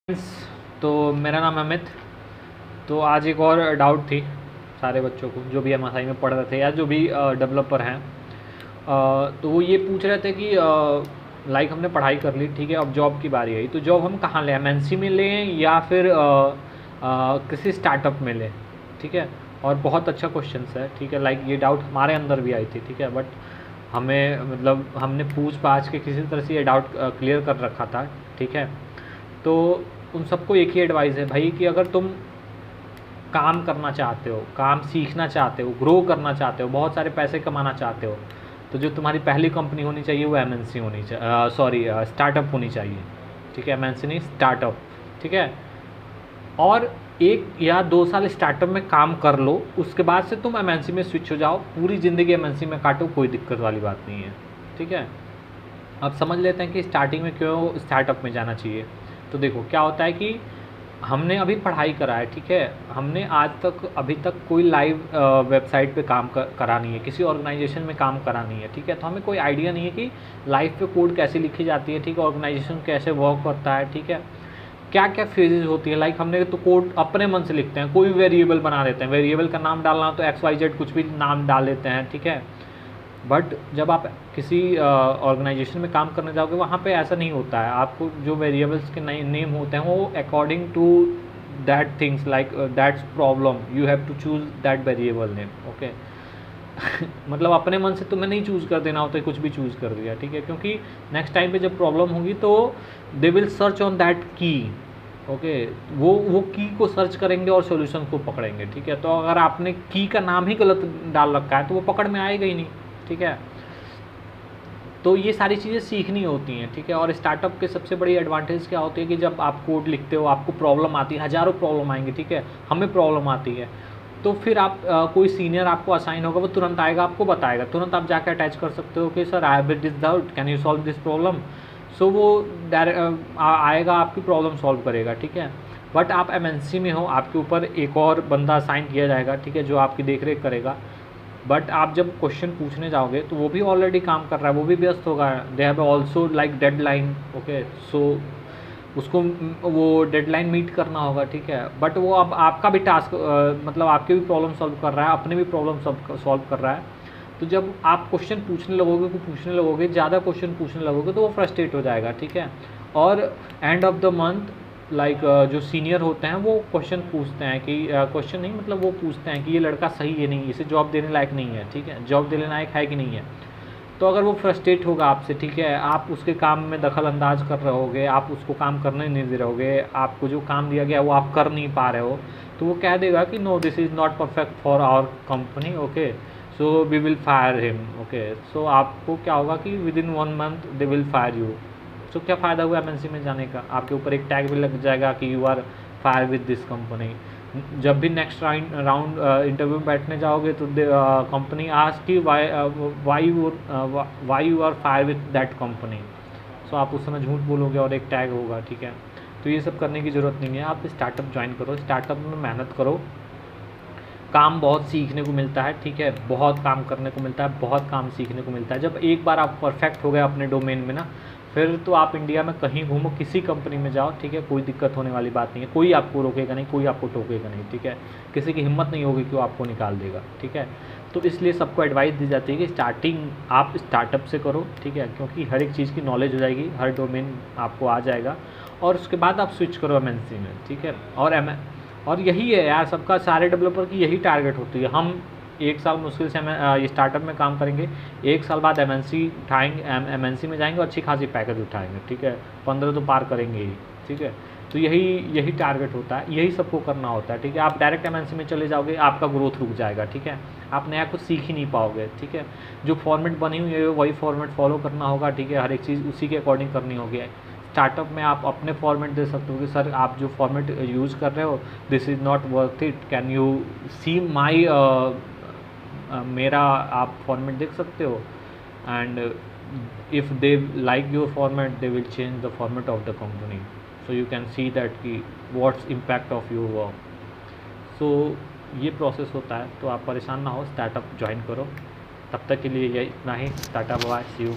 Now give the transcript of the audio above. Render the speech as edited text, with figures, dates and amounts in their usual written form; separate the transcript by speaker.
Speaker 1: तो मेरा नाम अमित। तो आज एक और डाउट थी सारे बच्चों को जो भी एमएसआई में पढ़ रहे थे या जो भी डेवलपर हैं। तो वो ये पूछ रहे थे कि लाइक हमने पढ़ाई कर ली, ठीक है, अब जॉब की बारी आई, तो जॉब हम कहाँ लें, एमएनसी में लें या फिर किसी स्टार्टअप में लें, ठीक है। और बहुत अच्छा क्वेश्चन है, ठीक है। लाइक ये डाउट हमारे अंदर भी आई थी, ठीक है, बट हमें मतलब हमने पूछ पाछ के किसी तरह से ये डाउट क्लियर कर रखा था, ठीक है। तो उन सबको एक ही एडवाइस है भाई कि अगर तुम काम करना चाहते हो, काम सीखना चाहते हो, ग्रो करना चाहते हो, बहुत सारे पैसे कमाना चाहते हो, तो जो तुम्हारी पहली कंपनी होनी चाहिए वो एमएनसी होनी चाहिए, सॉरी स्टार्टअप होनी चाहिए, ठीक है। एमएनसी नहीं, स्टार्टअप, ठीक है। और 1 या 2 साल स्टार्टअप में काम कर लो, उसके बाद से तुम एमएनसी में स्विच हो जाओ, पूरी ज़िंदगी एमएनसी में काटो, कोई दिक्कत वाली बात नहीं है, ठीक है। अब समझ लेते हैं कि स्टार्टिंग में क्यों स्टार्टअप में जाना चाहिए। तो देखो क्या होता है कि हमने अभी पढ़ाई करा है, ठीक है, हमने आज तक अभी तक कोई लाइव वेबसाइट पे काम करा नहीं है, किसी ऑर्गेनाइजेशन में काम करा नहीं है, ठीक है। तो हमें कोई आइडिया नहीं है कि लाइव पे कोड कैसे लिखी जाती है, ठीक है, ऑर्गेनाइजेशन कैसे वर्क करता है, ठीक है, क्या क्या फेजेज होती है। लाइक हमने तो कोड अपने मन से लिखते हैं, कोई वेरिएबल बना देते हैं, वेरिएबल का नाम डालना तो XYZ कुछ भी नाम डाल देते हैं, ठीक है। बट जब आप किसी ऑर्गेनाइजेशन में काम करने जाओगे वहाँ पे ऐसा नहीं होता है। आपको जो वेरिएबल्स के नेम होते हैं वो according to that things, like that's problem, you have to choose that variable name, okay. मतलब अपने मन से तुम्हें नहीं चूज़ कर देना होता है, कुछ भी चूज़ कर दिया, ठीक है, क्योंकि नेक्स्ट टाइम पे जब प्रॉब्लम होगी तो they will search on that की, ओके। वो की को सर्च करेंगे और सॉल्यूशन को पकड़ेंगे, ठीक है। तो अगर आपने की का नाम ही गलत डाल रखा है तो वो पकड़ में आएगा ही नहीं, ठीक है। तो ये सारी चीज़ें सीखनी होती हैं, ठीक है। और स्टार्टअप के सबसे बड़ी एडवांटेज क्या होती है कि जब आप कोड लिखते हो आपको प्रॉब्लम आती है, हज़ारों प्रॉब्लम आएंगी, ठीक है, हमें प्रॉब्लम आती है, तो फिर आप कोई सीनियर आपको असाइन होगा, वो तुरंत आएगा, आपको बताएगा, तुरंत आप जाकर अटैच कर सकते हो कि sir I have this doubt, can you solve this problem. So वो आएगा, आपकी प्रॉब्लम सॉल्व करेगा, ठीक है। बट आप एमएनसी में हो, आपके ऊपर एक और बंदा असाइन किया जाएगा, ठीक है, जो आपकी देख रेख करेगा। बट आप जब क्वेश्चन पूछने जाओगे तो वो भी ऑलरेडी काम कर रहा है, वो भी व्यस्त होगा, they have also like deadline, okay. So उसको वो डेडलाइन मीट करना होगा, ठीक है। बट वो अब आपका भी टास्क मतलब आपके भी प्रॉब्लम सॉल्व कर रहा है, अपने भी प्रॉब्लम सॉल्व कर रहा है। तो जब आप क्वेश्चन पूछने लगोगे, ज़्यादा क्वेश्चन पूछने लगोगे तो वो फ्रस्ट्रेट हो जाएगा, ठीक है। और end of the month like जो सीनियर होते हैं वो क्वेश्चन पूछते हैं कि क्वेश्चन नहीं मतलब वो पूछते हैं कि ये लड़का सही है नहीं, इसे जॉब देने लायक नहीं है, ठीक है, जॉब देने लायक है कि नहीं है। तो अगर वो फ्रस्ट्रेट होगा आपसे, ठीक है, आप उसके काम में दखल अंदाज कर रहे होगे, आप उसको काम करने नहीं दे रहे होगे, आपको जो काम दिया गया वो आप कर नहीं पा रहे हो, तो वो कह देगा कि no this is not perfect for our company, okay, so we will fire him, okay. So आपको क्या होगा कि within 1 month they will fire you. तो क्या फ़ायदा हुआ एमएनसी में जाने का, आपके ऊपर एक टैग भी लग जाएगा कि you are fire with this company. जब भी नेक्स्ट राउंड इंटरव्यू बैठने जाओगे तो कंपनी आस्क कि why you are fire with that company. So आप उस समय झूठ बोलोगे और एक टैग होगा, ठीक है। तो ये सब करने की ज़रूरत नहीं है, आप स्टार्टअप ज्वाइन करो, स्टार्टअप में मेहनत करो, काम बहुत सीखने को मिलता है, ठीक है, बहुत काम करने को मिलता है, बहुत काम सीखने को मिलता है। जब एक बार आप परफेक्ट हो गए अपने डोमेन में ना, फिर तो आप इंडिया में कहीं घूमो, किसी कंपनी में जाओ, ठीक है, कोई दिक्कत होने वाली बात नहीं है, कोई आपको रोकेगा नहीं, कोई आपको टोकेगा नहीं, ठीक है, किसी की हिम्मत नहीं होगी कि वो आपको निकाल देगा, ठीक है। तो इसलिए सबको एडवाइस दी जाती है कि स्टार्टिंग आप स्टार्टअप से करो, ठीक है, क्योंकि हर एक चीज़ की नॉलेज हो जाएगी, हर डोमेन आपको आ जाएगा, और उसके बाद आप स्विच करो एमएनसी में, ठीक है। और यही है यार, सबका, सारे डेवलपर की यही टारगेट होती है। हम 1 साल मुश्किल से ये स्टार्टअप में काम करेंगे, 1 साल बाद एमएनसी उठाएंगे, एमएनसी में जाएंगे और अच्छी खासी पैकेज उठाएंगे, ठीक है, 15 तो पार करेंगे ही, ठीक है। तो यही टारगेट होता है, यही सबको करना होता है, ठीक है। आप डायरेक्ट एमएनसी में चले जाओगे, आपका ग्रोथ रुक जाएगा, ठीक है, आप नया कुछ सीख ही नहीं पाओगे, ठीक है। जो फॉर्मेट बनी हुई है वही फॉर्मेट फॉलो करना होगा, ठीक है, हर एक चीज़ उसी के अकॉर्डिंग करनी होगी। स्टार्टअप में आप अपने फॉर्मेट दे सकते हो कि सर आप जो फॉर्मेट यूज़ कर रहे हो this is not worth it, can you see my मेरा आप फॉर्मेट देख सकते हो, and if they like your format they will change the format of the company, so you can see that कि what's impact of your work. So ये process होता है, तो आप परेशान ना हो, स्टार्टअप ज्वाइन करो। तब तक के लिए ये इतना ही, टाटा बाय, सी यू।